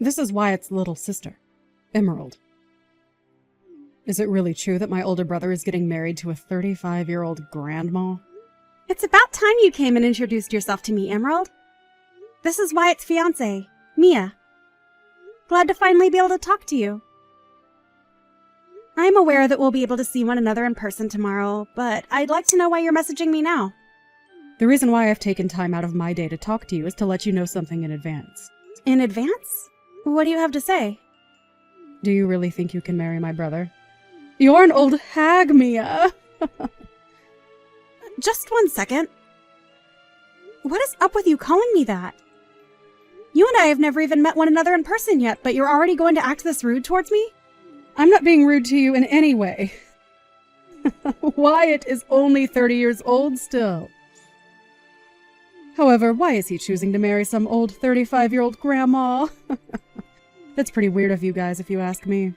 This is Wyatt's little sister, Emerald. Is it really true that my older brother is getting married to a 35-year-old grandma? It's about time you came and introduced yourself to me, Emerald. This is Wyatt's fiancée, Mia. Glad to finally be able to talk to you. I'm aware that we'll be able to see one another in person tomorrow, but I'd like to know why you're messaging me now. The reason why I've taken time out of my day to talk to you is to let you know something in advance. In advance? What do you have to say? Do you really think you can marry my brother? You're an old hag, Mia! Just 1 second. What is up with you calling me that? You and I have never even met one another in person yet, but you're already going to act this rude towards me? I'm not being rude to you in any way. Wyatt is only 30 years old still. However, why is he choosing to marry some old 35-year-old grandma? That's pretty weird of you guys, if you ask me.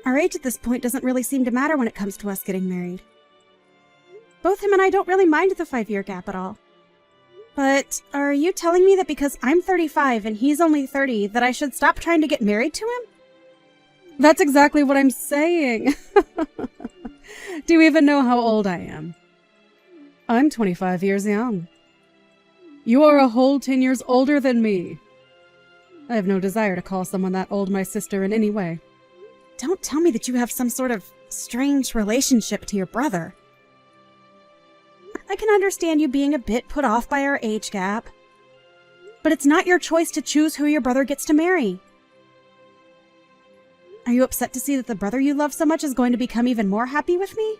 Our age at this point doesn't really seem to matter when it comes to us getting married. Both him and I don't really mind the 5-year gap at all. But are you telling me that because I'm 35 and he's only 30, that I should stop trying to get married to him? That's exactly what I'm saying. Do you even know how old I am? I'm 25 years young. You are a whole 10 years older than me. I have no desire to call someone that old my sister in any way. Don't tell me that you have some sort of strange relationship to your brother. I can understand you being a bit put off by our age gap, but it's not your choice to choose who your brother gets to marry. Are you upset to see that the brother you love so much is going to become even more happy with me?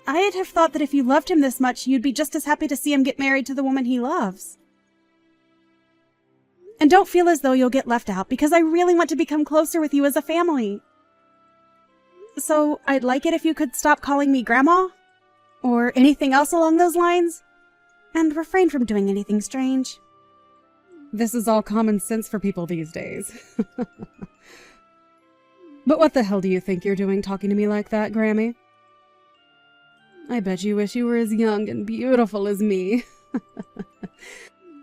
I'd have thought that if you loved him this much, you'd be just as happy to see him get married to the woman he loves. And don't feel as though you'll get left out, because I really want to become closer with you as a family. So I'd like it if you could stop calling me Grandma, or anything else along those lines, and refrain from doing anything strange. This is all common sense for people these days. But what the hell do you think you're doing talking to me like that, Grammy? I bet you wish you were as young and beautiful as me.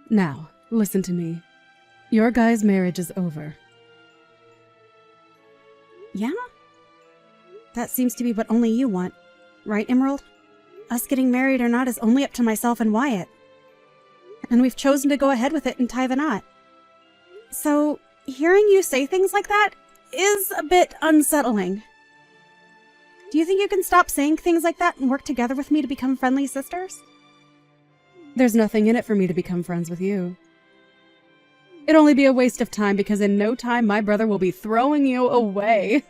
Now, listen to me. Your guy's marriage is over. Yeah? That seems to be what only you want. Right, Emerald? Us getting married or not is only up to myself and Wyatt. And we've chosen to go ahead with it and tie the knot. So, hearing you say things like that is a bit unsettling. Do you think you can stop saying things like that and work together with me to become friendly sisters? There's nothing in it for me to become friends with you. It'd only be a waste of time because in no time my brother will be throwing you away.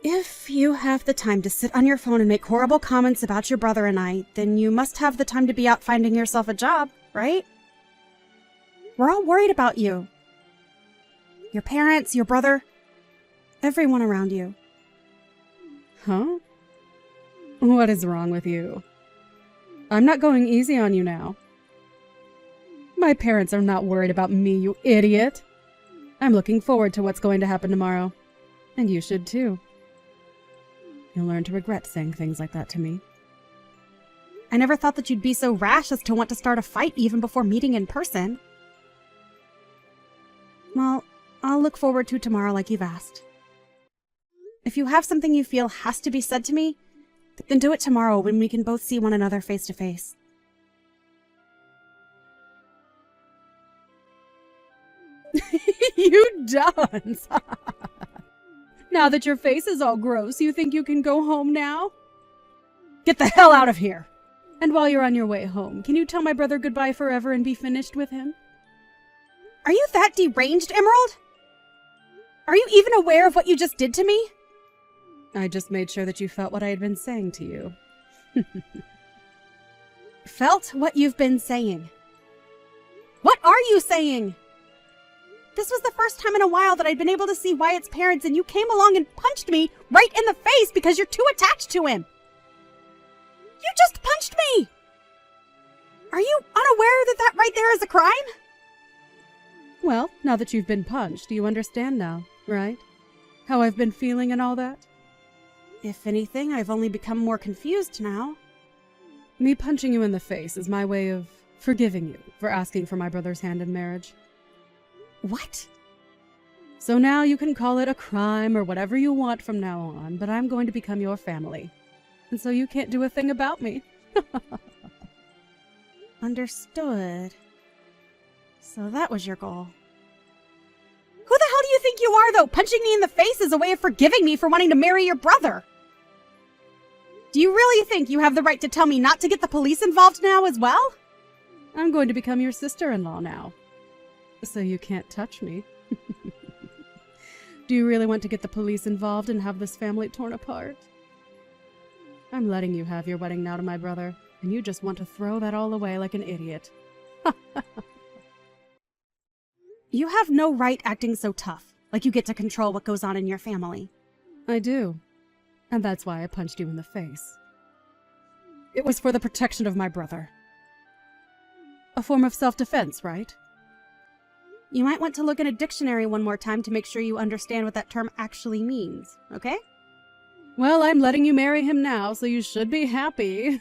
If you have the time to sit on your phone and make horrible comments about your brother and I, then you must have the time to be out finding yourself a job, right? We're all worried about you. Your parents, your brother, everyone around you. Huh? What is wrong with you? I'm not going easy on you now. My parents are not worried about me, you idiot. I'm looking forward to what's going to happen tomorrow. And you should too. You'll learn to regret saying things like that to me. I never thought that you'd be so rash as to want to start a fight even before meeting in person. Well, I'll look forward to tomorrow like you've asked. If you have something you feel has to be said to me, then do it tomorrow when we can both see one another face to face. You dunce! Now that your face is all gross, you think you can go home now? Get the hell out of here! And while you're on your way home, can you tell my brother goodbye forever and be finished with him? Are you that deranged, Emerald? Are you even aware of what you just did to me? I just made sure that you felt what I had been saying to you. Felt what you've been saying. What are you saying? This was the first time in a while that I'd been able to see Wyatt's parents, and you came along and punched me right in the face because you're too attached to him. You just punched me! Are you unaware that that right there is a crime? Well, now that you've been punched, you understand now, right? How I've been feeling and all that? If anything, I've only become more confused now. Me punching you in the face is my way of forgiving you for asking for my brother's hand in marriage. What? So now you can call it a crime or whatever you want from now on, but I'm going to become your family. And so you can't do a thing about me. Understood. So that was your goal. Who the hell do you think you are, though? Punching me in the face is a way of forgiving me for wanting to marry your brother. Do you really think you have the right to tell me not to get the police involved now as well? I'm going to become your sister-in-law now. So you can't touch me. Do you really want to get the police involved and have this family torn apart? I'm letting you have your wedding now to my brother, and you just want to throw that all away like an idiot. You have no right acting so tough, like you get to control what goes on in your family. I do. And that's why I punched you in the face. It was for the protection of my brother. A form of self-defense, right? You might want to look in a dictionary one more time to make sure you understand what that term actually means, okay? Well, I'm letting you marry him now, so you should be happy.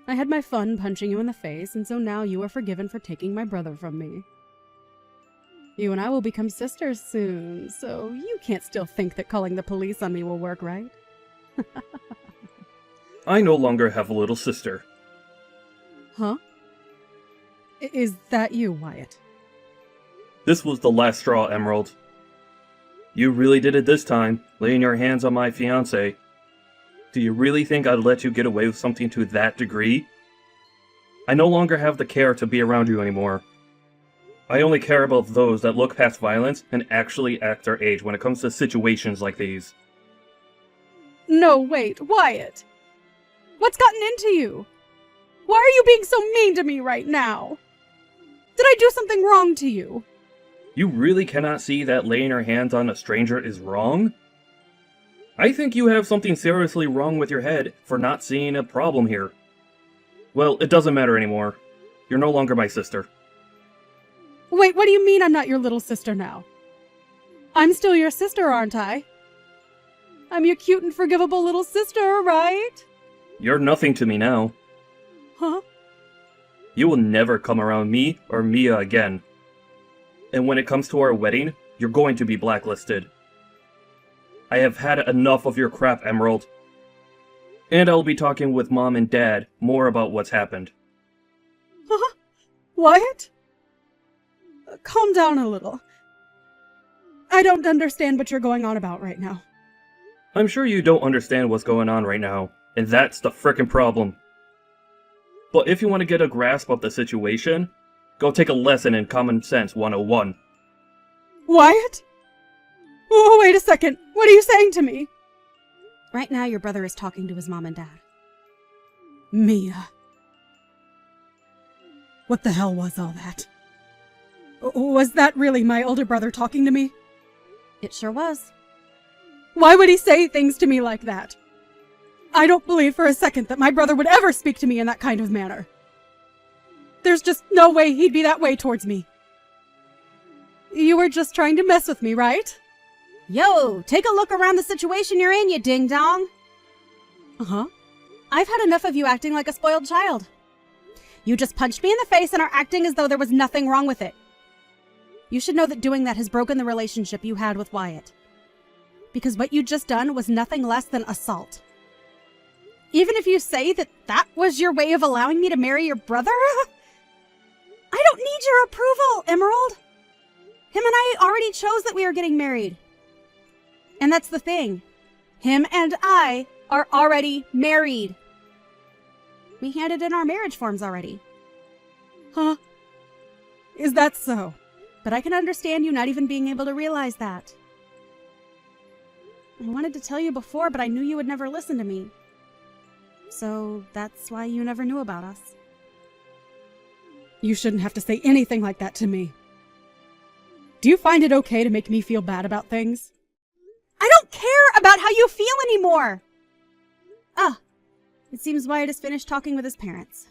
I had my fun punching you in the face, and so now you are forgiven for taking my brother from me. You and I will become sisters soon, so you can't still think that calling the police on me will work, right? I no longer have a little sister. Huh? Is that you, Wyatt? This was the last straw, Emerald. You really did it this time, laying your hands on my fiancé. Do you really think I'd let you get away with something to that degree? I no longer have the care to be around you anymore. I only care about those that look past violence and actually act their age when it comes to situations like these. No, wait, Wyatt! What's gotten into you? Why are you being so mean to me right now? Did I do something wrong to you? You really cannot see that laying your hands on a stranger is wrong? I think you have something seriously wrong with your head for not seeing a problem here. Well, it doesn't matter anymore. You're no longer my sister. Wait, what do you mean I'm not your little sister now? I'm still your sister, aren't I? I'm your cute and forgivable little sister, right? You're nothing to me now. Huh? You will never come around me or Mia again. And when it comes to our wedding, you're going to be blacklisted. I have had enough of your crap, Emerald. And I'll be talking with Mom and Dad more about what's happened. Huh? Wyatt? Calm down a little. I don't understand what you're going on about right now. I'm sure you don't understand what's going on right now, and that's the frickin' problem. But if you want to get a grasp of the situation, go take a lesson in Common Sense 101. Wyatt? Oh, wait a second. What are you saying to me? Right now, your brother is talking to his mom and dad. Mia. What the hell was all that? Was that really my older brother talking to me? It sure was. Why would he say things to me like that? I don't believe for a second that my brother would ever speak to me in that kind of manner. There's just no way he'd be that way towards me. You were just trying to mess with me, right? Yo, take a look around the situation you're in, you ding-dong. Uh-huh. I've had enough of you acting like a spoiled child. You just punched me in the face and are acting as though there was nothing wrong with it. You should know that doing that has broken the relationship you had with Wyatt. Because what you just done was nothing less than assault. Even if you say that that was your way of allowing me to marry your brother, I don't need your approval, Emerald. Him and I already chose that we are getting married. And that's the thing. Him and I are already married. We handed in our marriage forms already. Huh? Is that so? But I can understand you not even being able to realize that. I wanted to tell you before, but I knew you would never listen to me. So that's why you never knew about us. You shouldn't have to say anything like that to me. Do you find it okay to make me feel bad about things? I don't care about how you feel anymore! Ah, it seems Wyatt has finished talking with his parents.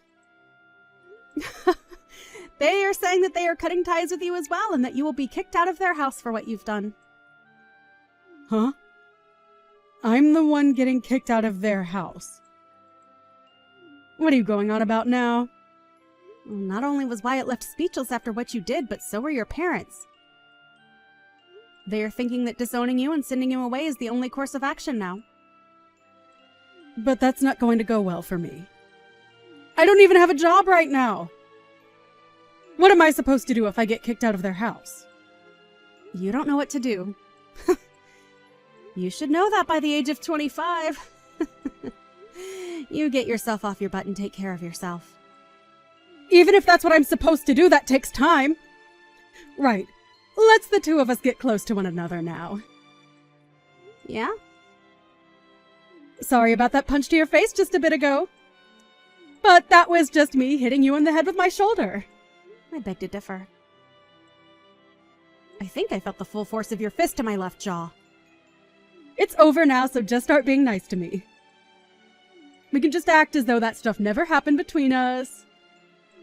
They are saying that they are cutting ties with you as well, and that you will be kicked out of their house for what you've done. Huh? I'm the one getting kicked out of their house. What are you going on about now? Well, not only was Wyatt left speechless after what you did, but so were your parents. They are thinking that disowning you and sending you away is the only course of action now. But that's not going to go well for me. I don't even have a job right now. What am I supposed to do if I get kicked out of their house? You don't know what to do. You should know that by the age of 25. You get yourself off your butt and take care of yourself. Even if that's what I'm supposed to do, that takes time. Right. Let's the two of us get close to one another now. Yeah? Sorry about that punch to your face just a bit ago. But that was just me hitting you in the head with my shoulder. I beg to differ. I think I felt the full force of your fist to my left jaw. It's over now, so just start being nice to me. We can just act as though that stuff never happened between us.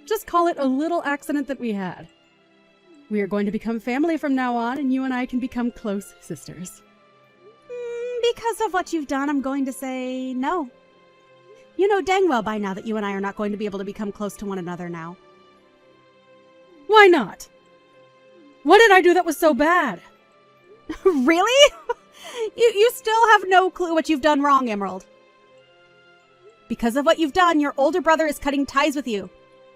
Just call it a little accident that we had. We are going to become family from now on, and you and I can become close sisters. Because of what you've done, I'm going to say no. You know dang well by now that you and I are not going to be able to become close to one another now. Why not? What did I do that was so bad? Really? You still have no clue what you've done wrong, Emerald. Because of what you've done, your older brother is cutting ties with you.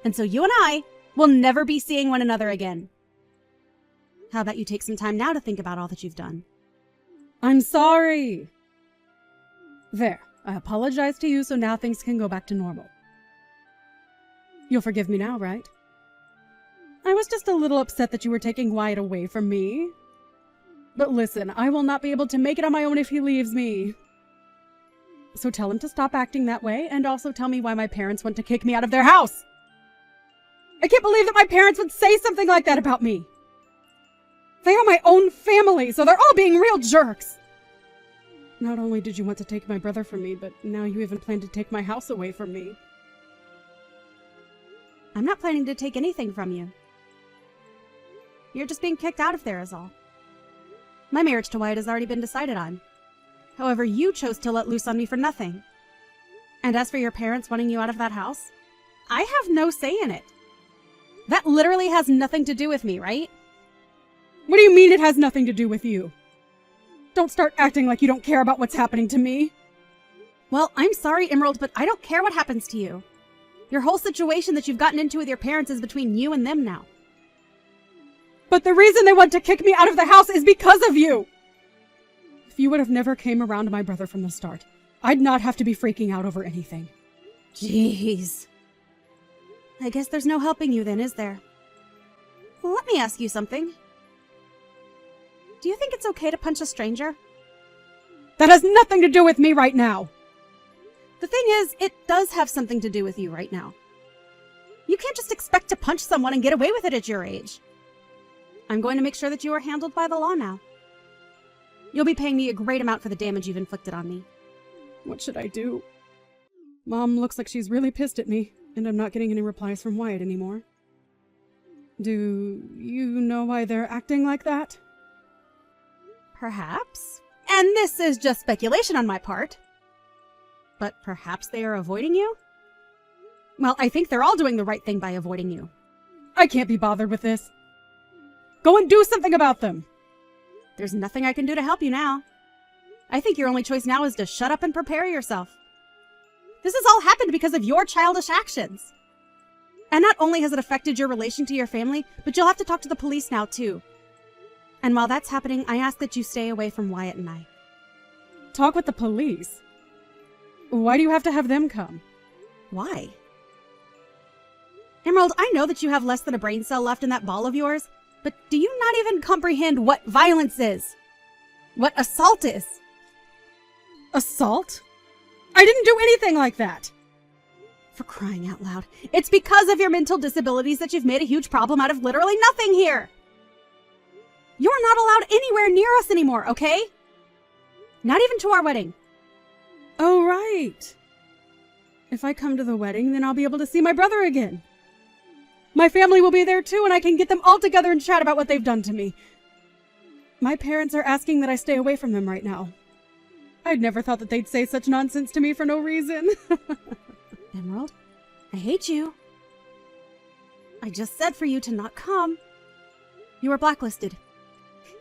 And so you and I will never be seeing one another again. How about you take some time now to think about all that you've done? I'm sorry. There, I apologize to you, so now things can go back to normal. You'll forgive me now, right? I was just a little upset that you were taking Wyatt away from me. But listen, I will not be able to make it on my own if he leaves me. So tell him to stop acting that way, and also tell me why my parents want to kick me out of their house. I can't believe that my parents would say something like that about me. They are my own family, so they're all being real jerks. Not only did you want to take my brother from me, but now you even plan to take my house away from me. I'm not planning to take anything from you. You're just being kicked out of there is all. My marriage to Wyatt has already been decided on. However, you chose to let loose on me for nothing. And as for your parents wanting you out of that house, I have no say in it. That literally has nothing to do with me, right? What do you mean it has nothing to do with you? Don't start acting like you don't care about what's happening to me. Well, I'm sorry, Emerald, but I don't care what happens to you. Your whole situation that you've gotten into with your parents is between you and them now. But the reason they want to kick me out of the house is because of you! If you would have never came around my brother from the start, I'd not have to be freaking out over anything. Jeez. I guess there's no helping you then, is there? Well, let me ask you something. Do you think it's okay to punch a stranger? That has nothing to do with me right now! The thing is, it does have something to do with you right now. You can't just expect to punch someone and get away with it at your age. I'm going to make sure that you are handled by the law now. You'll be paying me a great amount for the damage you've inflicted on me. What should I do? Mom looks like she's really pissed at me, and I'm not getting any replies from Wyatt anymore. Do you know why they're acting like that? Perhaps. And this is just speculation on my part. But perhaps they are avoiding you? Well, I think they're all doing the right thing by avoiding you. I can't be bothered with this. Go and do something about them! There's nothing I can do to help you now. I think your only choice now is to shut up and prepare yourself. This has all happened because of your childish actions. And not only has it affected your relation to your family, but you'll have to talk to the police now too. And while that's happening, I ask that you stay away from Wyatt and I. Talk with the police? Why do you have to have them come? Why? Emerald, I know that you have less than a brain cell left in that ball of yours, but do you not even comprehend what violence is? What assault is? Assault? I didn't do anything like that! For crying out loud. It's because of your mental disabilities that you've made a huge problem out of literally nothing here! You're not allowed anywhere near us anymore, okay? Not even to our wedding. Oh, right. If I come to the wedding, then I'll be able to see my brother again. My family will be there too, and I can get them all together and chat about what they've done to me. My parents are asking that I stay away from them right now. I'd never thought that they'd say such nonsense to me for no reason. Emerald, I hate you. I just said for you to not come. You are blacklisted,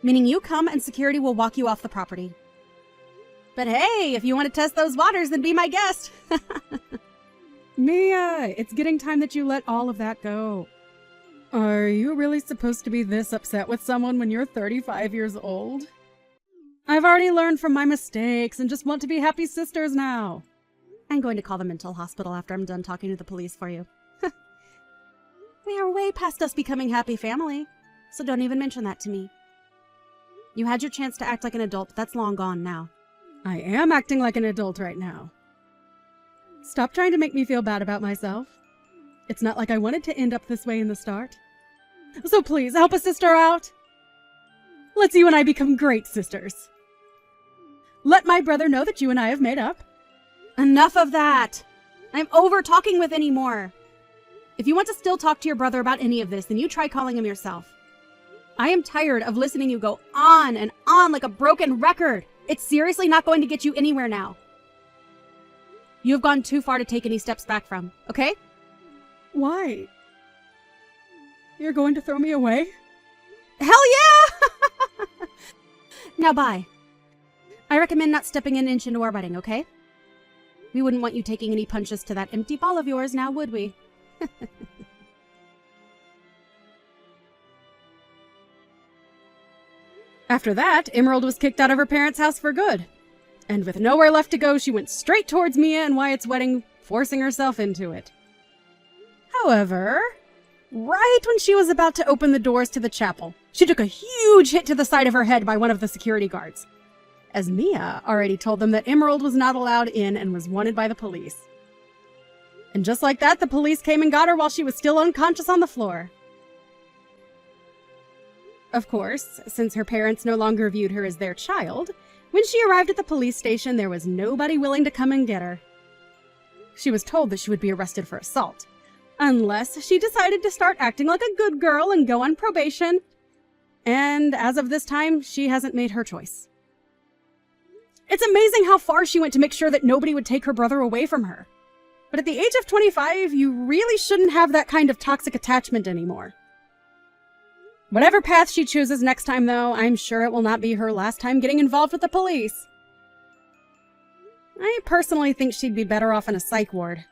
meaning you come and security will walk you off the property. But hey, if you want to test those waters, then be my guest. Mia, it's getting time that you let all of that go. Are you really supposed to be this upset with someone when you're 35 years old? I've already learned from my mistakes and just want to be happy sisters now. I'm going to call the mental hospital after I'm done talking to the police for you. We are way past us becoming happy family, so don't even mention that to me. You had your chance to act like an adult, but that's long gone now. I am acting like an adult right now. Stop trying to make me feel bad about myself. It's not like I wanted to end up this way in the start. So please, help a sister out. Let's you and I become great sisters. Let my brother know that you and I have made up. Enough of that! I'm over talking with anymore. If you want to still talk to your brother about any of this, then you try calling him yourself. I am tired of listening you go on and on like a broken record. It's seriously not going to get you anywhere now. You have gone too far to take any steps back from, okay? Why? You're going to throw me away? Hell yeah! Now bye. I recommend not stepping an inch into our wedding, okay? We wouldn't want you taking any punches to that empty ball of yours now, would we? After that, Emerald was kicked out of her parents' house for good. And with nowhere left to go, she went straight towards Mia and Wyatt's wedding, forcing herself into it. However, right when she was about to open the doors to the chapel, she took a huge hit to the side of her head by one of the security guards, as Mia already told them that Emerald was not allowed in and was wanted by the police. And just like that, the police came and got her while she was still unconscious on the floor. Of course, since her parents no longer viewed her as their child, when she arrived at the police station, there was nobody willing to come and get her. She was told that she would be arrested for assault, unless she decided to start acting like a good girl and go on probation. And as of this time, she hasn't made her choice. It's amazing how far she went to make sure that nobody would take her brother away from her. But at the age of 25, you really shouldn't have that kind of toxic attachment anymore. Whatever path she chooses next time, though, I'm sure it will not be her last time getting involved with the police. I personally think she'd be better off in a psych ward.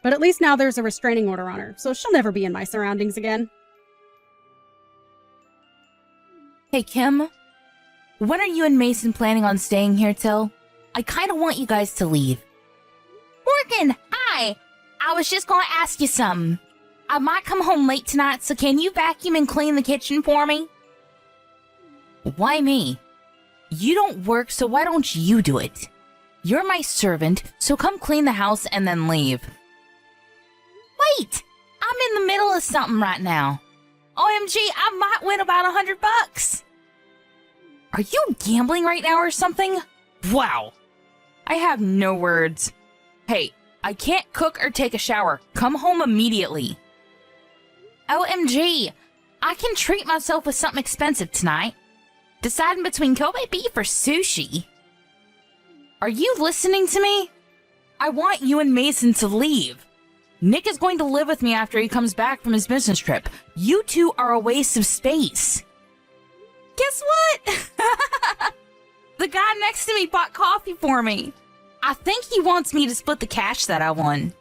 But at least now there's a restraining order on her, so she'll never be in my surroundings again. Hey, Kim. When are you and Mason planning on staying here till? I kind of want you guys to leave. Morgan, hi! I was just gonna ask you something. I might come home late tonight, so can you vacuum and clean the kitchen for me? Why me? You don't work, so why don't you do it? You're my servant, so come clean the house and then leave. Wait! I'm in the middle of something right now. OMG, I might win about $100. Are you gambling right now or something? Wow. I have no words. Hey, I can't cook or take a shower. Come home immediately. OMG, I can treat myself with something expensive tonight. Deciding between Kobe beef or sushi. Are you listening to me? I want you and Mason to leave. Nick is going to live with me after he comes back from his business trip. You two are a waste of space. Guess what? The guy next to me bought coffee for me. I think he wants me to split the cash that I won.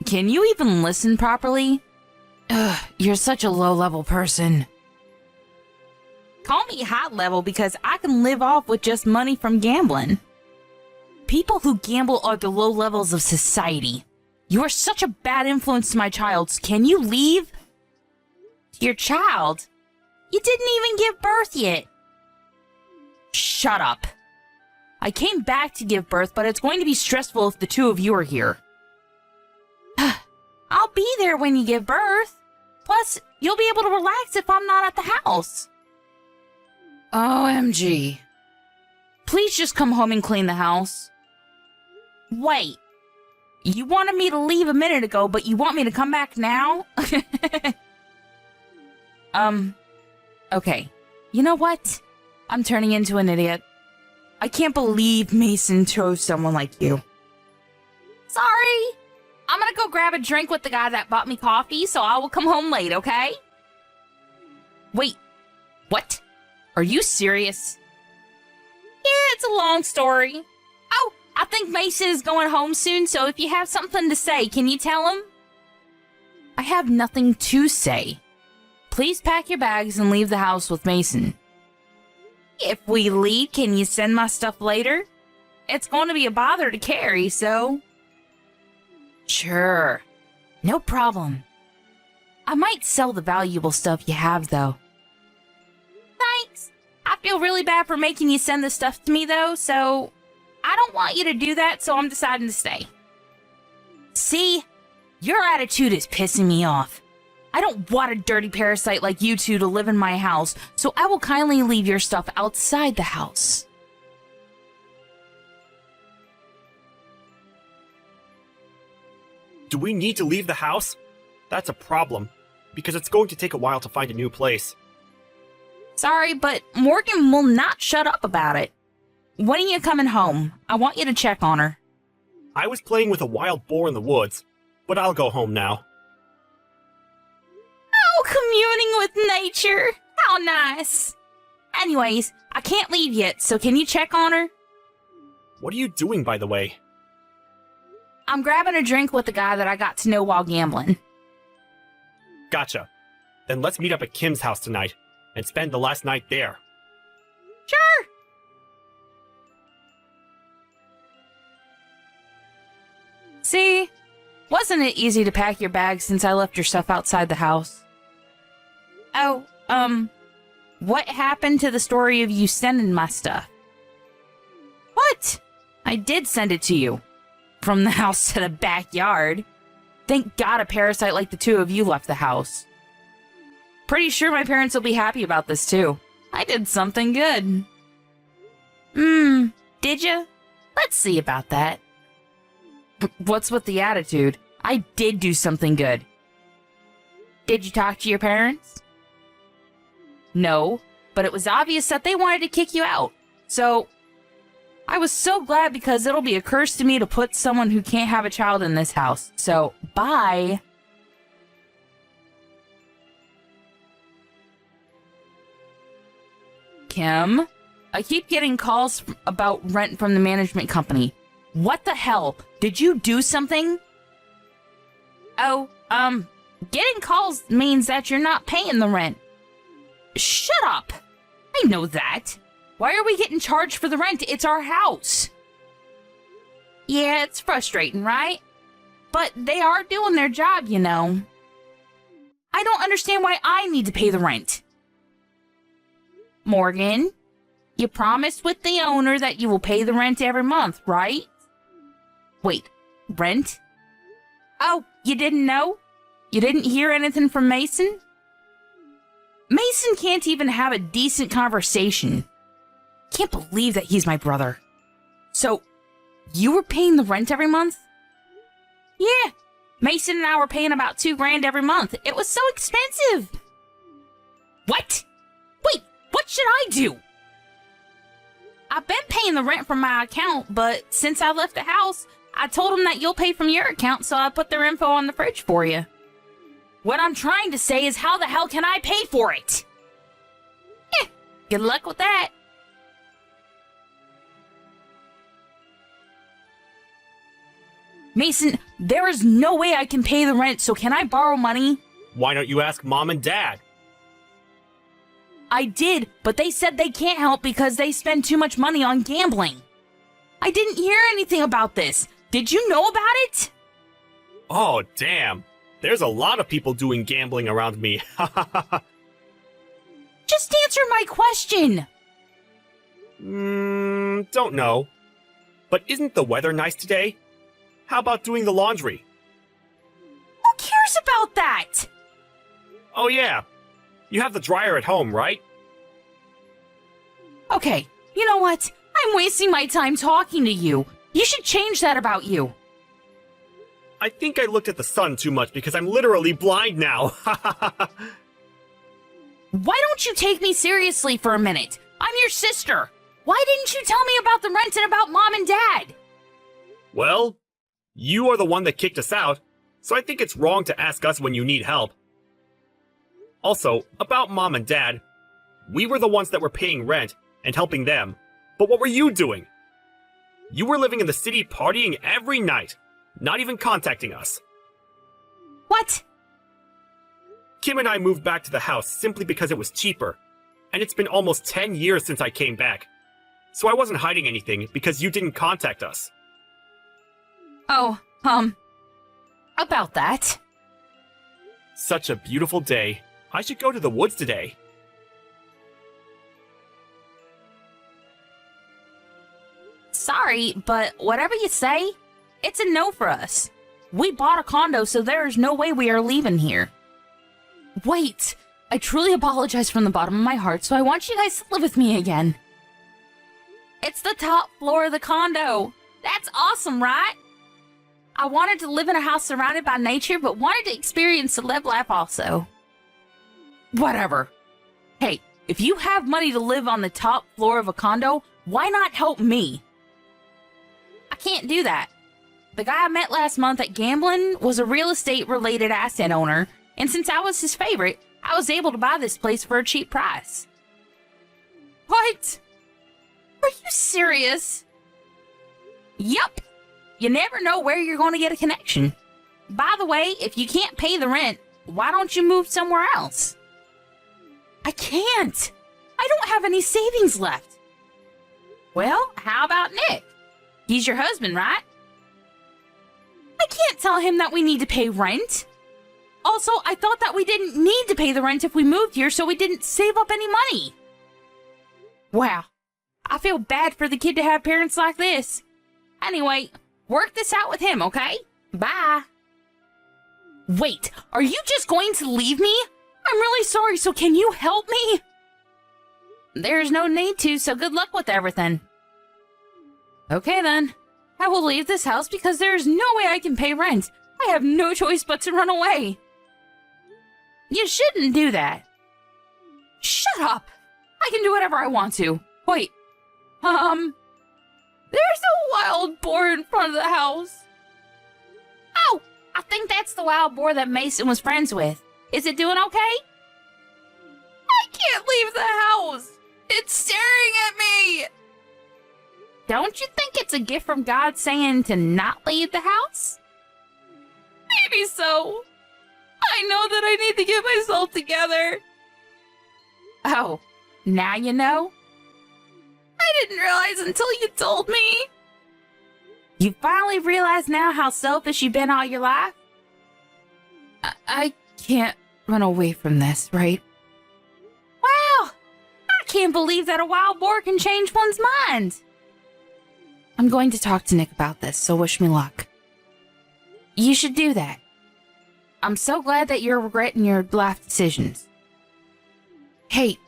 Can you even listen properly? Ugh, you're such a low-level person. Call me high-level because I can live off with just money from gambling. People who gamble are the low levels of society. You are such a bad influence to my child. Can you leave? Your child? You didn't even give birth yet. Shut up. I came back to give birth, but it's going to be stressful if the two of you are here. I'll be there when you give birth. Plus, you'll be able to relax if I'm not at the house. OMG. Please just come home and clean the house. Wait. You wanted me to leave a minute ago, but you want me to come back now? Okay. You know what? I'm turning into an idiot. I can't believe Mason chose someone like you. Sorry. I'm gonna go grab a drink with the guy that bought me coffee, so I will come home late, okay? Wait, what? Are you serious? Yeah, it's a long story. Oh, I think Mason is going home soon, so if you have something to say, can you tell him? I have nothing to say. Please pack your bags and leave the house with Mason. If we leave, can you send my stuff later? It's going to be a bother to carry, so... Sure. No problem. I might sell the valuable stuff you have, though. Thanks. I feel really bad for making you send the stuff to me, though, so... I don't want you to do that, so I'm deciding to stay. See? Your attitude is pissing me off. I don't want a dirty parasite like you two to live in my house, so I will kindly leave your stuff outside the house. Do we need to leave the house? That's a problem, because it's going to take a while to find a new place. Sorry, but Morgan will not shut up about it. When are you coming home? I want you to check on her. I was playing with a wild boar in the woods, but I'll go home now. Oh, communing with nature. How nice. Anyways, I can't leave yet, so can you check on her? What are you doing, by the way? I'm grabbing a drink with the guy that I got to know while gambling. Gotcha. Then let's meet up at Kim's house tonight and spend the last night there. Sure. See? Wasn't it easy to pack your bags since I left your stuff outside the house? Oh, what happened to the story of you sending my stuff? What? I did send it to you. From the house to the backyard. Thank God a parasite like the two of you left the house. Pretty sure my parents will be happy about this too. I did something good. Did ya? Let's see about that. What's with the attitude? I did do something good. Did you talk to your parents? No, but it was obvious that they wanted to kick you out. So, I was so glad because it'll be a curse to me to put someone who can't have a child in this house. So, bye. Kim, I keep getting calls about rent from the management company. What the hell? Did you do something? Oh, getting calls means that you're not paying the rent. Shut up! I know that. Why are we getting charged for the rent? It's our house. Yeah, it's frustrating, right? But they are doing their job, you know. I don't understand why I need to pay the rent. Morgan, you promised with the owner that you will pay the rent every month, right? Wait, rent? Oh, you didn't know? You didn't hear anything from Mason? Mason can't even have a decent conversation. Can't believe that he's my brother. So, you were paying the rent every month? Yeah, Mason and I were paying about $2,000 every month. It was so expensive. What? Wait, what should I do? I've been paying the rent from my account, but since I left the house, I told them that you'll pay from your account, so I put their info on the fridge for you. What I'm trying to say is how the hell can I pay for it? Good luck with that. Mason, there is no way I can pay the rent, so can I borrow money? Why don't you ask Mom and Dad? I did, but they said they can't help because they spend too much money on gambling. I didn't hear anything about this. Did you know about it? Oh, damn. There's a lot of people doing gambling around me. Just answer my question. Don't know. But isn't the weather nice today? How about doing the laundry? Who cares about that? Oh yeah. You have the dryer at home, right? Okay, you know what? I'm wasting my time talking to you. You should change that about you. I think I looked at the sun too much because I'm literally blind now. Why don't you take me seriously for a minute? I'm your sister. Why didn't you tell me about the rent and about Mom and Dad? Well, you are the one that kicked us out, so I think it's wrong to ask us when you need help. Also, about Mom and Dad, we were the ones that were paying rent and helping them, but what were you doing? You were living in the city partying every night, not even contacting us. What? Kim and I moved back to the house simply because it was cheaper, and it's been almost 10 years since I came back. So I wasn't hiding anything because you didn't contact us. Oh, about that. Such a beautiful day. I should go to the woods today. Sorry, but whatever you say, it's a no for us. We bought a condo, so there is no way we are leaving here. Wait, I truly apologize from the bottom of my heart, so I want you guys to live with me again. It's the top floor of the condo. That's awesome, right? I wanted to live in a house surrounded by nature, but wanted to experience the live life also. Whatever. Hey, if you have money to live on the top floor of a condo, why not help me? I can't do that. The guy I met last month at gambling was a real estate related asset owner, and since I was his favorite, I was able to buy this place for a cheap price. What? Are you serious? Yup. You never know where you're going to get a connection. By the way, if you can't pay the rent, why don't you move somewhere else? I can't. I don't have any savings left. Well, how about Nick? He's your husband, right? I can't tell him that we need to pay rent. Also, I thought that we didn't need to pay the rent if we moved here, so we didn't save up any money. Wow. I feel bad for the kid to have parents like this. Anyway, work this out with him, okay? Bye. Wait, are you just going to leave me? I'm really sorry, so can you help me? There's no need to, so good luck with everything. Okay then. I will leave this house because there's no way I can pay rent. I have no choice but to run away. You shouldn't do that. Shut up! I can do whatever I want to. Wait. There's a wild boar in front of the house. Oh, I think that's the wild boar that Mason was friends with. Is it doing okay? I can't leave the house. It's staring at me. Don't you think it's a gift from God saying to not leave the house? Maybe so. I know that I need to get myself together. Oh, now you know? I didn't realize until you told me. You finally realize now how selfish you've been all your life? I can't run away from this, right? Wow! I can't believe that a wild boar can change one's mind. I'm going to talk to Nick about this, so wish me luck. You should do that. I'm so glad that you're regretting your life decisions. Hey,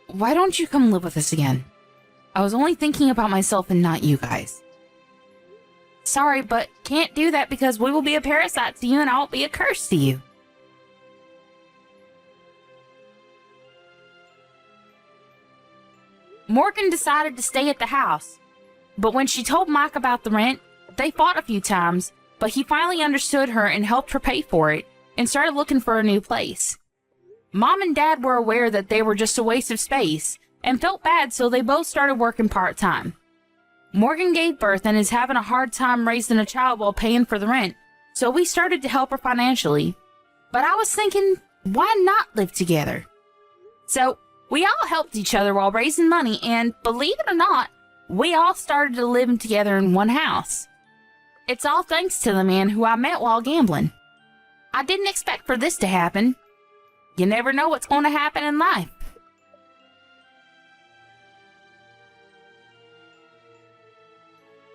why don't you come live with us again? I was only thinking about myself and not you guys. Sorry, but can't do that because we will be a parasite to you and I'll be a curse to you. Morgan decided to stay at the house, but when she told Mike about the rent, they fought a few times, but he finally understood her and helped her pay for it and started looking for a new place. Mom and Dad were aware that they were just a waste of space and felt bad, so they both started working part-time. Morgan gave birth and is having a hard time raising a child while paying for the rent, so we started to help her financially. But I was thinking, why not live together? So we all helped each other while raising money, and believe it or not, we all started to live together in one house. It's all thanks to the man who I met while gambling. I didn't expect for this to happen. You never know what's going to happen in life.